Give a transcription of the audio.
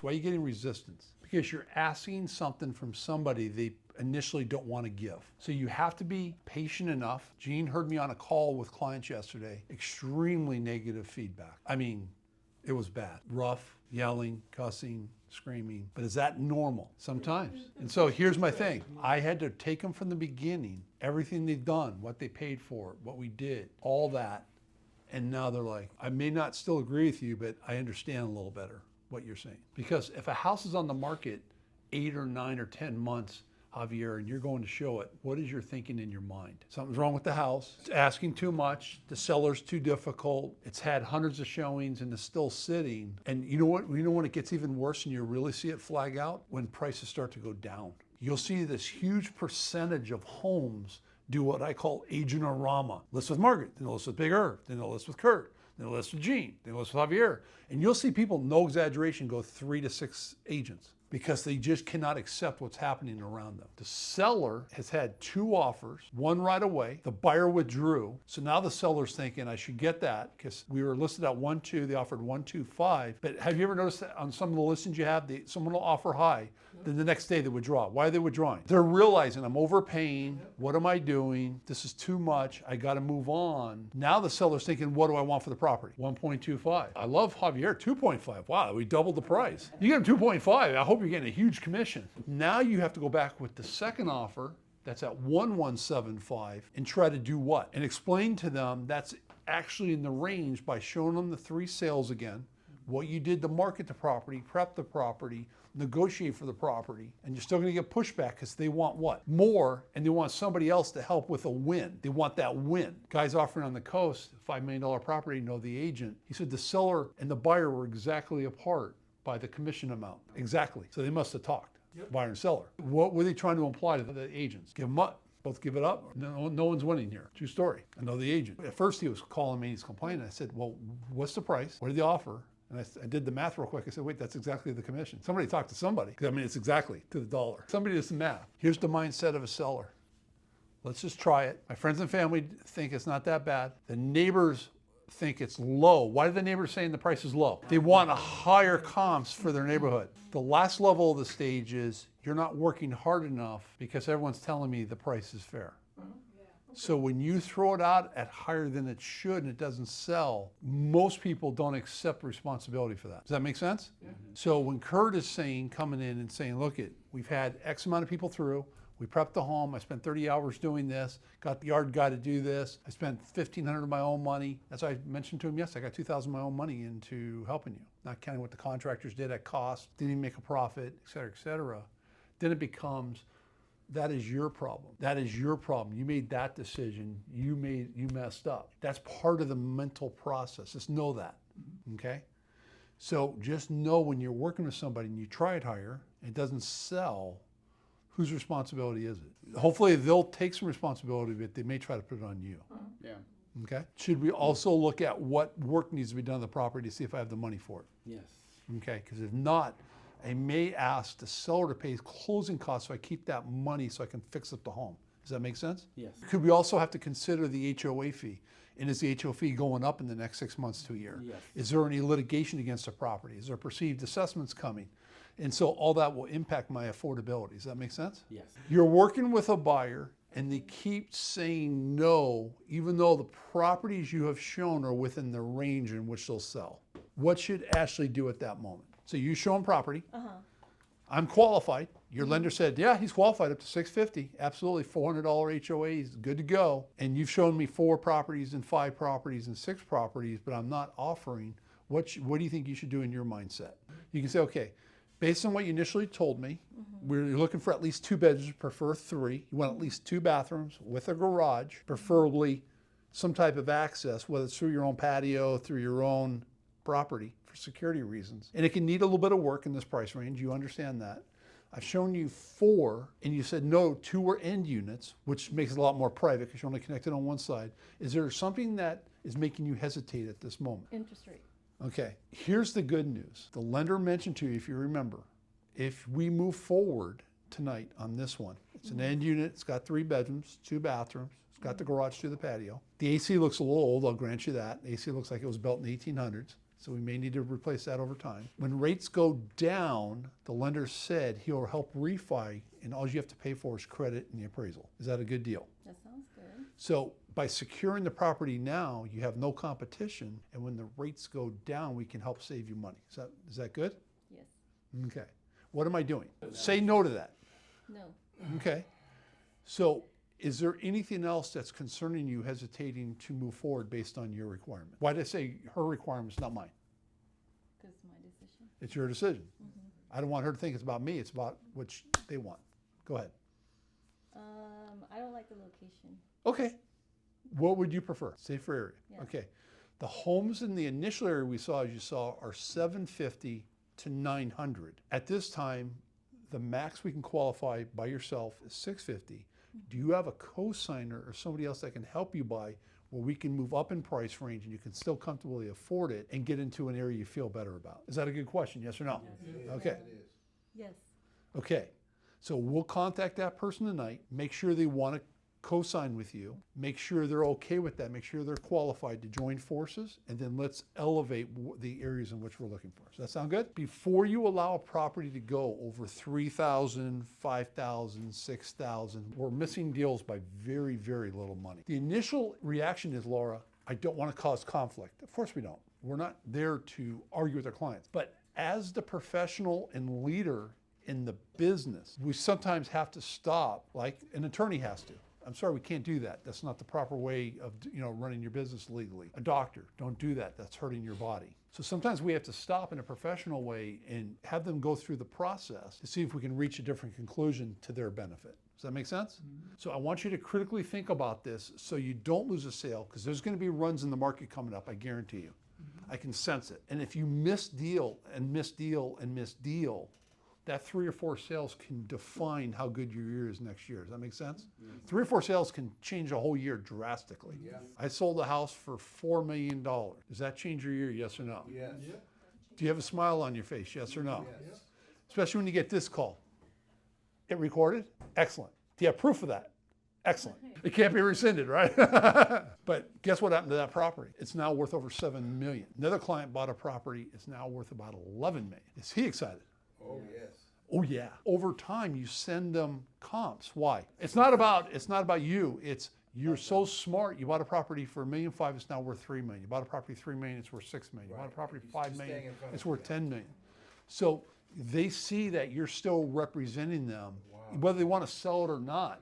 Why are you getting resistance? Because you're asking something from somebody they initially don't want to give. So you have to be patient enough. Gene heard me on a call with clients yesterday, extremely negative feedback. I mean, it was bad. Rough, yelling, cussing, screaming. But is that normal? Sometimes. And so here's my thing. I had to take them from the beginning, everything they've done, what they paid for, what we did, all that. And now they're like, I may not still agree with you, but I understand a little better what you're saying. Because if a house is on the market 8 or 9 or 10 months, Javier, and you're going to show it, what is your thinking in your mind? Something's wrong with the house. It's asking too much. The seller's too difficult. It's had hundreds of showings and it's still sitting. And you know what? You know when it gets even worse and you really see it flag out? When prices start to go down. You'll see this huge percentage of homes do what I call agent-orama. List with Margaret, then list with Big Irv, then list with Kurt, then list with Gene, then list with Javier. And you'll see people, no exaggeration, go 3 to 6 agents because they just cannot accept what's happening around them. The seller has had 2 offers, one right away, the buyer withdrew. So now the seller's thinking, I should get that because we were listed at 1.2, they offered 1.25. But have you ever noticed that on some of the listings you have, someone will offer high, then the next day they withdraw. Why are they withdrawing? They're realizing I'm overpaying, what am I doing? This is too much, I gotta move on. Now the seller's thinking, what do I want for the property? 1.25. I love Javier, 2.5. Wow, we doubled the price. You get him 2.5, I hope you're getting a huge commission. Now you have to go back with the second offer that's at 1.175 and try to do what? And explain to them that's actually in the range by showing them the 3 sales again, what you did to market the property, prep the property, negotiate for the property, and you're still gonna get pushback because they want what? More, and they want somebody else to help with a win. They want that win. Guys offering on the coast, $5 million property, know the agent. He said the seller and the buyer were exactly apart by the commission amount. Exactly. So they must have talked, buyer and seller. What were they trying to imply to the agents? Give them up. Both give it up. No one's winning here. True story. I know the agent. At first he was calling me, he's complaining. I said, well, what's the price? What did they offer? And I did the math real quick. I said, wait, that's exactly the commission. Somebody talked to somebody. I mean, it's exactly to the dollar. Somebody does the math. Here's the mindset of a seller. Let's just try it. My friends and family think it's not that bad. The neighbors think it's low. Why are the neighbors saying the price is low? They want a higher comps for their neighborhood. The last level of the stage is you're not working hard enough because everyone's telling me the price is fair. So when you throw it out at higher than it should and it doesn't sell, most people don't accept responsibility for that. Does that make sense? Yeah. So when Kurt is coming in and saying, look, we've had X amount of people through, we prepped the home, I spent 30 hours doing this, got the yard guy to do this, I spent $1,500 of my own money. That's why I mentioned to him, yes, I got $2,000 of my own money into helping you, not counting what the contractors did at cost, didn't even make a profit, et cetera, et cetera. Then it becomes, that is your problem. That is your problem. You made that decision. You messed up. That's part of the mental process. Just know that, okay? So just know when you're working with somebody and you try it higher, it doesn't sell, whose responsibility is it? Hopefully they'll take some responsibility, but they may try to put it on you. Yeah. Okay? Should we also look at what work needs to be done on the property to see if I have the money for it? Yes. Okay, because if not, I may ask the seller to pay closing costs so I keep that money so I can fix up the home. Does that make sense? Yes. Could we also have to consider the HOA fee? And is the HOA fee going up in the next 6 months to a year? Yes. Is there any litigation against the property? Is there perceived assessments coming? And so all that will impact my affordability. Does that make sense? Yes. You're working with a buyer and they keep saying no, even though the properties you have shown are within the range in which they'll sell. What should Ashley do at that moment? So you show them property. I'm qualified. Your lender said, yeah, he's qualified up to $650. Absolutely, $400 HOA, he's good to go. And you've shown me 4 properties and 5 properties and 6 properties, but I'm not offering. What do you think you should do in your mindset? You can say, okay, based on what you initially told me, we're looking for at least 2 bedrooms, prefer 3. You want at least 2 bathrooms with a garage, preferably some type of access, whether it's through your own patio, through your own property for security reasons. And it can need a little bit of work in this price range. You understand that. I've shown you 4 and you said no, 2 were end units, which makes it a lot more private because you're only connected on one side. Is there something that is making you hesitate at this moment? Interest rate. Okay, here's the good news. The lender mentioned to you, if you remember, if we move forward tonight on this one, it's an end unit, it's got 3 bedrooms, 2 bathrooms, it's got the garage to the patio. The AC looks a little old, I'll grant you that. The AC looks like it was built in the 1800s. So we may need to replace that over time. When rates go down, the lender said he'll help refi, and all you have to pay for is credit and the appraisal. Is that a good deal? That sounds good. So by securing the property now, you have no competition, and when the rates go down, we can help save you money. Is that good? Yes. Okay. What am I doing? Say no to that. No. Okay. So is there anything else that's concerning you, hesitating to move forward based on your requirement? Why did I say her requirements, not mine? Because it's my decision. It's your decision. I don't want her to think it's about me. It's about what they want. Go ahead. I don't like the location. Okay. What would you prefer? Safer area. Yeah. Okay. The homes in the initial area we saw, as you saw, are 750 to 900. At this time, the max we can qualify by yourself is 650. Do you have a co-signer or somebody else that can help you buy where we can move up in price range and you can still comfortably afford it and get into an area you feel better about? Is that a good question? Yes or no? Yes. Okay. Yes. Okay. So we'll contact that person tonight, make sure they want to co-sign with you, make sure they're okay with that, make sure they're qualified to join forces, and then let's elevate the areas in which we're looking for. Does that sound good? Before you allow a property to go over 3,000, 5,000, 6,000, we're missing deals by very, very little money. The initial reaction is, Laura, I don't want to cause conflict. Of course we don't. We're not there to argue with our clients. But as the professional and leader in the business, we sometimes have to stop, like an attorney has to. I'm sorry, we can't do that. That's not the proper way of running your business legally. A doctor, don't do that. That's hurting your body. So sometimes we have to stop in a professional way and have them go through the process to see if we can reach a different conclusion to their benefit. Does that make sense? So I want you to critically think about this so you don't lose a sale, because there's going to be runs in the market coming up, I guarantee you. I can sense it. And if you miss deal and miss deal and miss deal, that 3 or 4 sales can define how good your year is next year. Does that make sense? 3 or 4 sales can change a whole year drastically. Yeah. I sold a house for $4 million. Does that change your year, yes or no? Yes. Do you have a smile on your face, yes or no? Yes. Especially when you get this call. It recorded? Excellent. Do you have proof of that? Excellent. It can't be rescinded, right? But guess what happened to that property? It's now worth over $7 million. Another client bought a property. It's now worth about $11 million. Is he excited? Oh, yes. Oh yeah. Over time, you send them comps. Why? It's not about you. It's you're so smart. You bought a property for $1.5 million. It's now worth $3 million. You bought a property $3 million. It's worth $6 million. You bought a property for $5 million. It's worth $10 million. So they see that you're still representing them, whether they want to sell it or not.